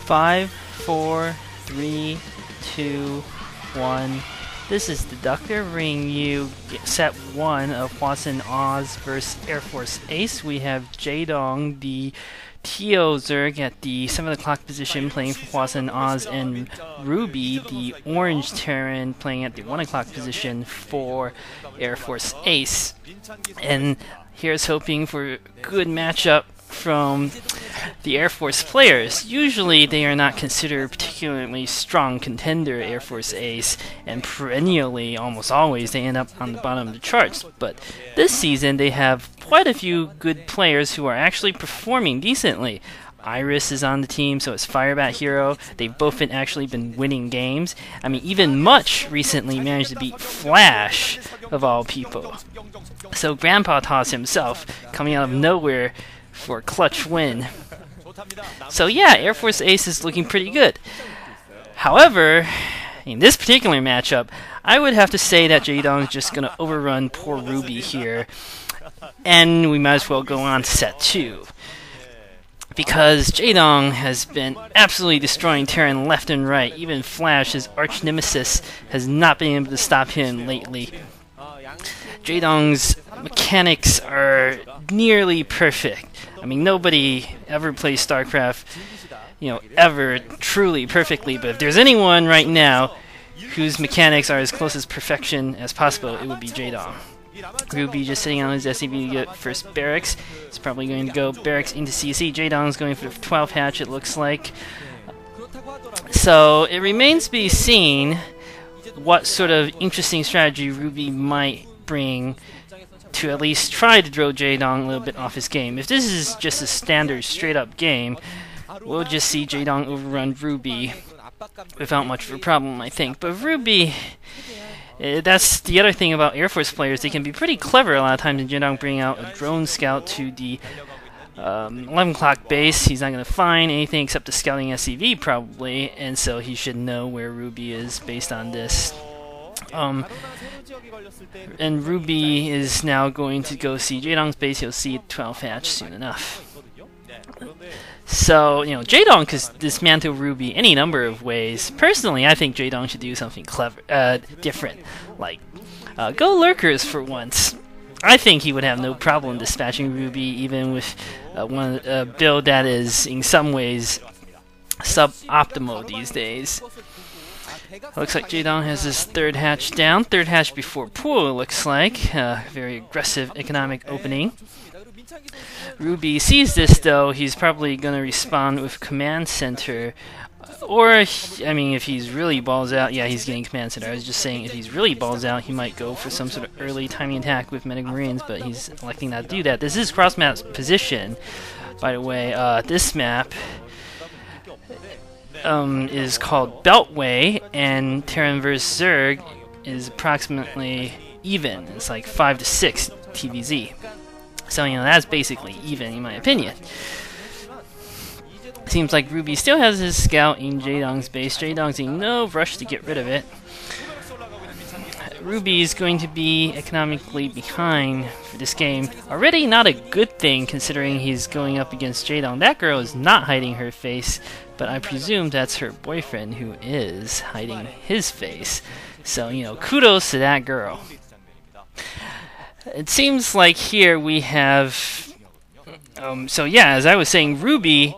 5, 4, 3, 2, 1. This is Deducter bringing you set 1 of Hwaseung Oz vs Airforce Ace. We have Jaedong, the Teo Zerg at the 7 o'clock position playing for Hwaseung Oz, and Ruby, the Orange Terran, playing at the 1 o'clock position for Airforce Ace. And here's hoping for a good matchup from the Air Force players. Usually they are not considered a particularly strong contender, Air Force Ace, and perennially, almost always, they end up on the bottom of the charts. But this season they have quite a few good players who are actually performing decently. Iris is on the team, so it's Firebat Hero. They've both actually been winning games. I mean, even Much recently managed to beat Flash, of all people. So Grandpa Toss himself, coming out of nowhere for a clutch win. So yeah, Air Force Ace is looking pretty good. However, in this particular matchup, I would have to say that Jaedong is just going to overrun poor Ruby here. And we might as well go on to set 2. Because Jaedong has been absolutely destroying Terran left and right. Even Flash, his arch nemesis, has not been able to stop him lately. Jaedong's mechanics are nearly perfect. I mean, nobody ever plays StarCraft, ever truly perfectly, but if there's anyone right now whose mechanics are as close as perfection as possible, it would be Jaedong. Ruby just sitting on his SCV to get first barracks. He's probably going to go barracks into CC. Jaedong's going for the 12 hatch, it looks like. So it remains to be seen what sort of interesting strategy Ruby might bring to at least try to throw Jaedong a little bit off his game. If this is just a standard straight-up game, we'll just see Jaedong overrun Ruby without much of a problem, I think. But Ruby, that's the other thing about Air Force players. They can be pretty clever a lot of times, and Jaedong bring out a drone scout to the 11 o'clock base. He's not going to find anything except the scouting SCV, probably, and so he should know where Ruby is based on this. And Ruby is now going to go see Jaedong's base. He'll see 12 hatch soon enough. So, Jaedong could dismantle Ruby any number of ways. Personally, I think Jaedong should do something clever, different, like go lurkers for once. I think he would have no problem dispatching Ruby, even with a build that is in some ways suboptimal these days. Looks like Jaedong has his 3rd hatch down. 3rd hatch before pool, it looks like. Very aggressive economic opening. Ruby sees this, though. He's probably going to respond with command center. Or, I mean, if he's really balls out, yeah, he's getting command center. I was just saying, if he's really balls out, he might go for some sort of early timing attack with Medic Marines, but he's electing not to do that. This is cross-map position, by the way. This map is called Beltway, and Terran vs Zerg is approximately even. It's like 5 to 6 TVZ. So, that's basically even, in my opinion. Seems like Ruby still has his scout in Jaedong's base. Jaedong's in no rush to get rid of it. Ruby is going to be economically behind for this game. Already not a good thing, considering he's going up against Jaedong. That girl is not hiding her face, but I presume that's her boyfriend who is hiding his face. So, kudos to that girl. It seems like here we have... so yeah, as I was saying, Ruby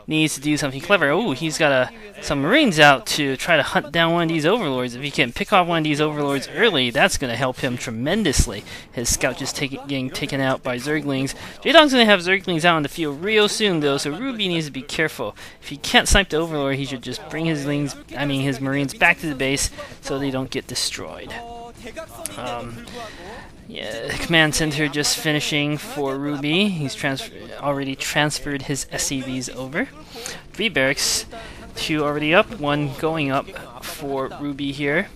needs to do something clever. Oh, he's got some Marines out to try to hunt down one of these Overlords. If he can pick off one of these Overlords early, that's going to help him tremendously. His scout just getting taken out by Zerglings. Jaedong's going to have Zerglings out on the field real soon, though, so Ruby needs to be careful. If he can't snipe the Overlord, he should just bring his Marines back to the base so they don't get destroyed. Yeah, command center just finishing for Ruby. He's already transferred his SCVs over. 3 barracks, 2 already up, 1 going up for Ruby here.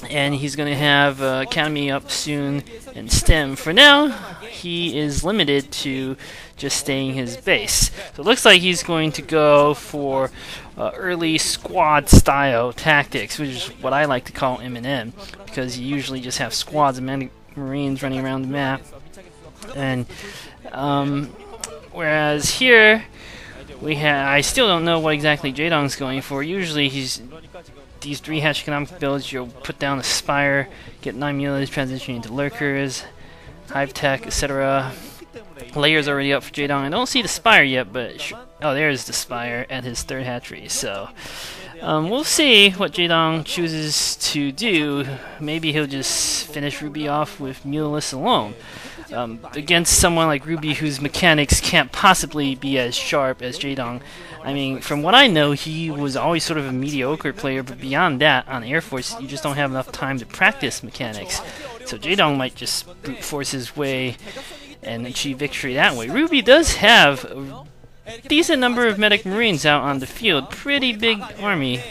And he's going to have Academy up soon and STEM. For now, he is limited to just staying his base. So it looks like he's going to go for early squad style tactics, which is what I like to call M&M, because you usually just have squads of Marines running around the map. And whereas here I still don't know what exactly Jaedong's going for. Usually these 3-hatch economic builds, you'll put down a Spire, get 9 mules, transition into Lurkers, Hive Tech, etc. Layer's already up for Jaedong. I don't see the Spire yet, but oh, there's the Spire at his 3rd hatchery. So we'll see what Jaedong chooses to do. Maybe he'll just finish Ruby off with muleless alone. Against someone like Ruby, whose mechanics can't possibly be as sharp as Jaedong. I mean, from what I know, he was always sort of a mediocre player, but beyond that, on Airforce, you just don't have enough time to practice mechanics. So Jaedong might just brute force his way and achieve victory that way. Ruby does have a decent number of medic marines out on the field, pretty big army.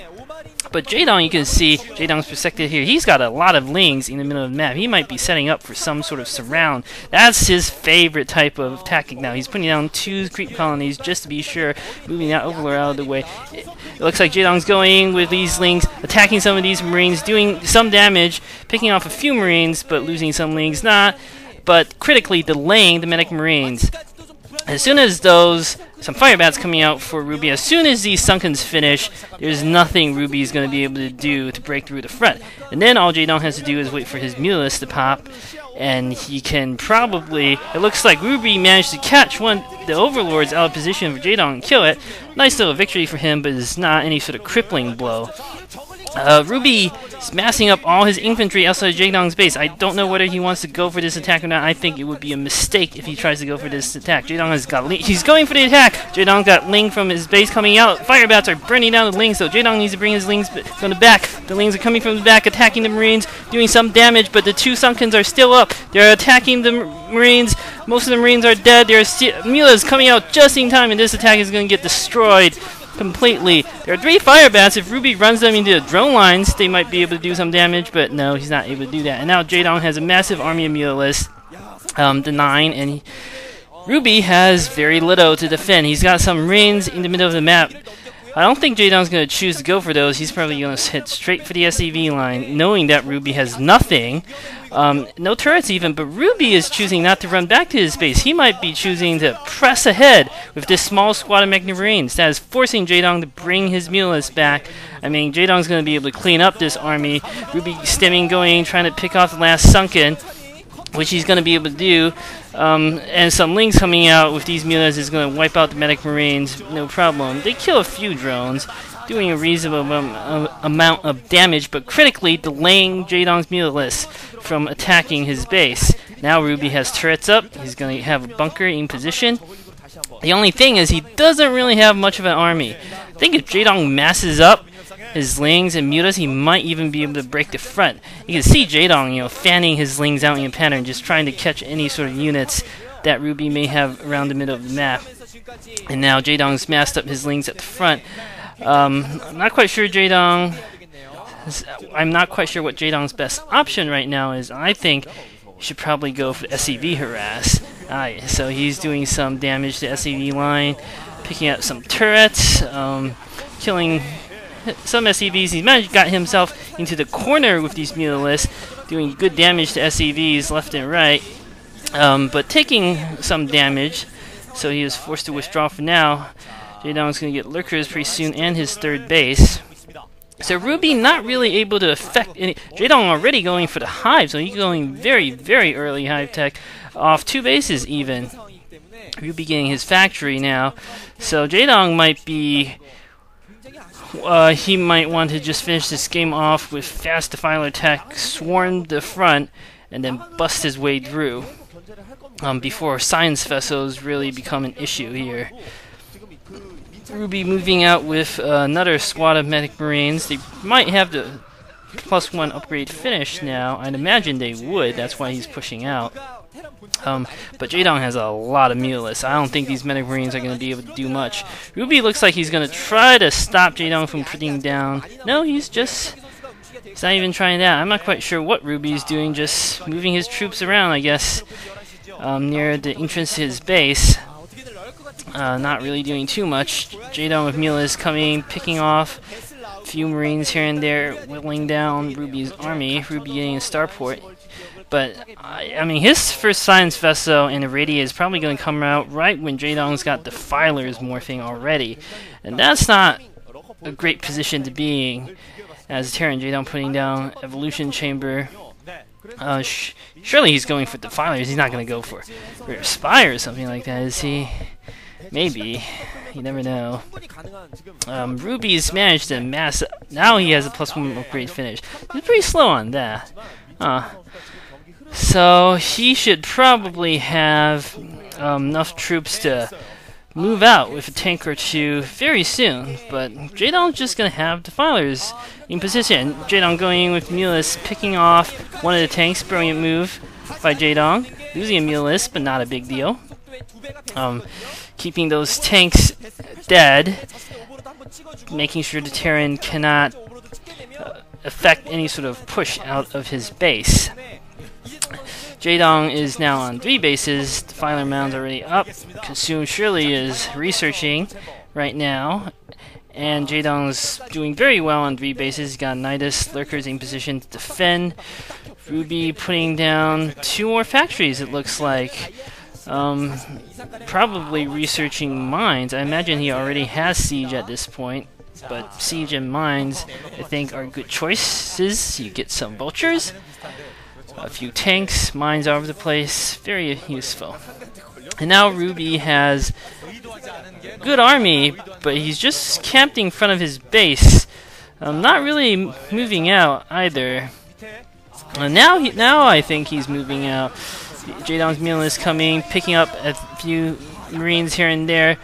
But Jaedong, you can see Jaedong's perspective here. He's got a lot of lings in the middle of the map. He might be setting up for some sort of surround. That's his favorite type of tactic now. He's putting down 2 creep colonies just to be sure, moving that Overlord out of the way. It looks like Jaedong's going with these lings, attacking some of these marines, doing some damage, picking off a few marines, but losing some lings, not. But critically delaying the medic marines. As soon as some fire bats coming out for Ruby, as soon as these Sunkens finish, there's nothing Ruby's going to be able to do to break through the front. And then all Jaedong has to do is wait for his Mulus to pop, and he can probably... It looks like Ruby managed to catch the Overlords out of position for Jaedong and kill it. Nice little victory for him, but it's not any sort of crippling blow. Ruby is massing up all his infantry outside Jaedong's base. I don't know whether he wants to go for this attack or not. I think it would be a mistake if he tries to go for this attack. Jaedong has got he's going for the attack. Jaedong got Ling from his base coming out. Fire bats are burning down the Lings, so Jaedong needs to bring his Lings from the back. The Lings are coming from the back, attacking the Marines, doing some damage, but the 2 Sunkens are still up. They're attacking the Marines. Most of the Marines are dead. Mula's coming out just in time, and this attack is going to get destroyed completely. There are 3 fire bats. If Ruby runs them into the drone lines, they might be able to do some damage, but no, he's not able to do that. And now Jaedong has a massive army of Mulus, the 9, and Ruby has very little to defend. He's got some Marines in the middle of the map. I don't think Jaedong's going to choose to go for those. He's probably going to hit straight for the SCV line, knowing that Ruby has nothing. No turrets even, but Ruby is choosing not to run back to his base. He might be choosing to press ahead with this small squad of Mech Marines. That is forcing Jaedong to bring his Mulus back. I mean, Jaedong's going to be able to clean up this army. Ruby stemming, going, trying to pick off the last Sunken, which he's going to be able to do. And some Lings coming out with these Mulus is going to wipe out the Medic Marines, no problem. They kill a few drones, doing a reasonable amount of damage, but critically delaying Jaedong's Mulus from attacking his base. Now Ruby has turrets up. He's going to have a bunker in position. The only thing is he doesn't really have much of an army. I think if Jaedong masses up his Lings and Mulus, he might even be able to break the front. You can see Jaedong, fanning his Lings out in a pattern, just trying to catch any sort of units that Ruby may have around the middle of the map. And now Jaedong's massed up his Lings at the front. I'm not quite sure what Jaedong's best option right now is. I think he should probably go for the SCV harass. So he's doing some damage to the SCV line, picking up some turrets, killing some SCVs. He's managed to got himself into the corner with these Mulus, doing good damage to SCVs left and right, but taking some damage, so he is forced to withdraw for now. Jaedong's going to get Lurkers pretty soon and his 3rd base. So Ruby not really able to affect any... Jaedong already going for the Hive, so he's going very, very early Hive Tech, off 2 bases even. Ruby getting his factory now, so Jaedong might be... he might want to just finish this game off with fast Defiler attack, swarm the front, and then bust his way through before science vessels really become an issue here. Ruby moving out with another squad of Medic Marines. They might have the +1 upgrade finished now. I'd imagine they would. That's why he's pushing out. But Jaedong has a lot of Mulus. I don't think these Medic Marines are going to be able to do much. Ruby looks like he's going to try to stop Jaedong from putting down. No, he's not even trying that. I'm not quite sure what Ruby's doing, just moving his troops around, I guess, near the entrance to his base. Not really doing too much. Jaedong with Mulus coming, picking off a few Marines here and there, whittling down Ruby's army. Ruby getting a starport. But I mean, his first science vessel and irradiate is probably going to come out right when Jaedong's got defilers morphing already, and that's not a great position to be in. As Terran Jaedong putting down evolution chamber. Surely he's going for defilers. He's not going to go for Rare Spire or something like that, is he? Maybe. You never know. Ruby's managed to mass. Now he has a +1 upgrade finish. He's pretty slow on that. So he should probably have enough troops to move out with a tank or two very soon. But Jaedong's just going to have defilers in position. Jaedong going in with Mulus, picking off one of the tanks. Brilliant move by Jaedong. Losing a Mulus, but not a big deal. Keeping those tanks dead, making sure the Terran cannot affect any sort of push out of his base. Jaedong is now on 3 bases. The Defiler Mound's already up. Consume surely is researching right now. And Jaedong's doing very well on 3 bases. He's got Nidus Lurkers in position to defend. Ruby putting down 2 more factories, it looks like. Probably researching mines. I imagine he already has siege at this point. But siege and mines, I think, are good choices. You get some vultures, a few tanks, mines all over the place. Very useful. And now Ruby has a good army, but he's just camped in front of his base. Not really moving out either. Now I think he's moving out. Jaedong's Mulus coming, picking up a few Marines here and there.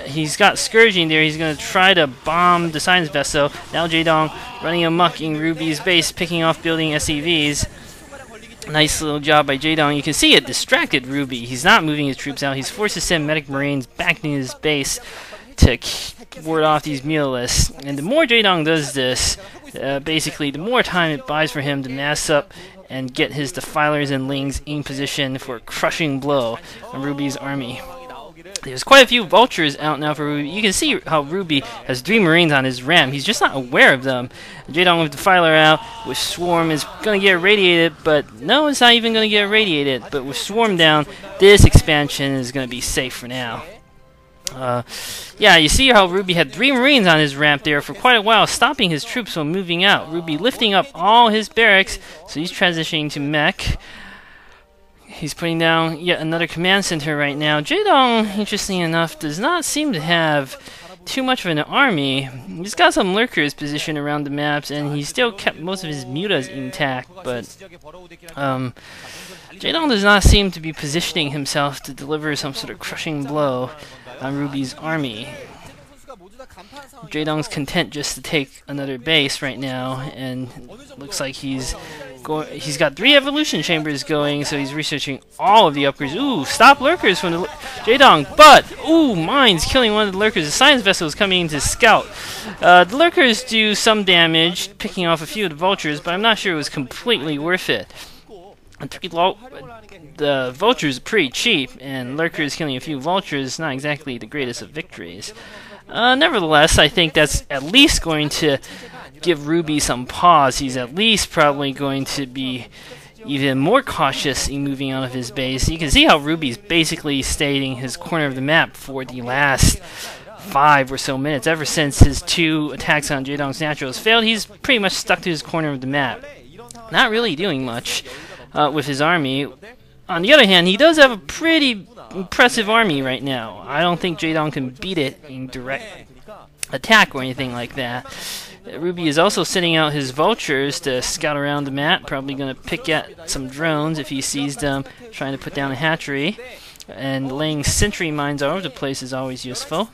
He's got Scourging there. He's going to try to bomb the science vessel. Now Jaedong running amok in Ruby's base, picking off building SCVs. Nice little job by Jaedong. You can see it distracted Ruby. He's not moving his troops out. He's forced to send medic Marines back into his base to ward off these Mulus. And the more Jaedong does this, basically the more time it buys for him to mass up and get his defilers and lings in position for a crushing blow on Ruby's army. There's quite a few vultures out now for Ruby. You can see how Ruby has 3 Marines on his ram. He's just not aware of them. Jaedong with Defiler out, with Swarm is going to get irradiated, but no, it's not even going to get irradiated. But with Swarm down, this expansion is going to be safe for now. Yeah, you see how Ruby had 3 Marines on his ramp there for quite a while, stopping his troops from moving out. Ruby lifting up all his barracks, so he's transitioning to mech. He's putting down yet another command center right now. Jaedong, interesting enough, does not seem to have too much of an army. He's got some lurkers positioned around the maps, and he still kept most of his mutas intact, but Jaedong does not seem to be positioning himself to deliver some sort of crushing blow on Ruby's army. Jaedong's content just to take another base right now, and looks like he's got 3 evolution chambers going, so he's researching all of the upgrades. Ooh, stop lurkers from the Jaedong, but ooh, mines killing one of the lurkers. The science vessel is coming in to scout. The lurkers do some damage, picking off a few of the vultures, but I'm not sure it was completely worth it. The vultures are pretty cheap, and lurkers killing a few vultures is not exactly the greatest of victories. Nevertheless, I think that's at least going to give Ruby some pause. He's at least probably going to be even more cautious in moving out of his base. You can see how Ruby's basically stayed in his corner of the map for the last 5 or so minutes. Ever since his 2 attacks on Jaedong's Naturals failed, he's pretty much stuck to his corner of the map. Not really doing much with his army. On the other hand, he does have a pretty impressive army right now. I don't think Jaedong can beat it in direct attack or anything like that. Ruby is also sending out his vultures to scout around the map, probably going to pick at some drones if he sees them trying to put down a hatchery. And laying sentry mines all over the place is always useful.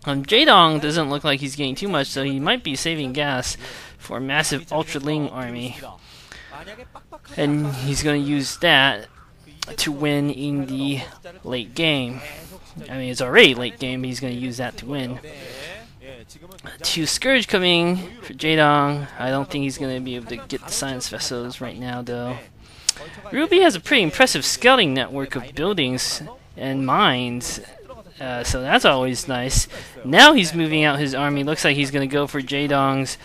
Jaedong doesn't look like he's getting too much, so he might be saving gas for a massive Ultra Ling army. And he's going to use that to win in the late game. I mean, it's already late game, but he's going to use that to win. 2 Scourge coming for Jaedong. I don't think he's going to be able to get the science vessels right now, though. Ruby has a pretty impressive scouting network of buildings and mines, so that's always nice. Now he's moving out his army. Looks like he's going to go for Jaedong's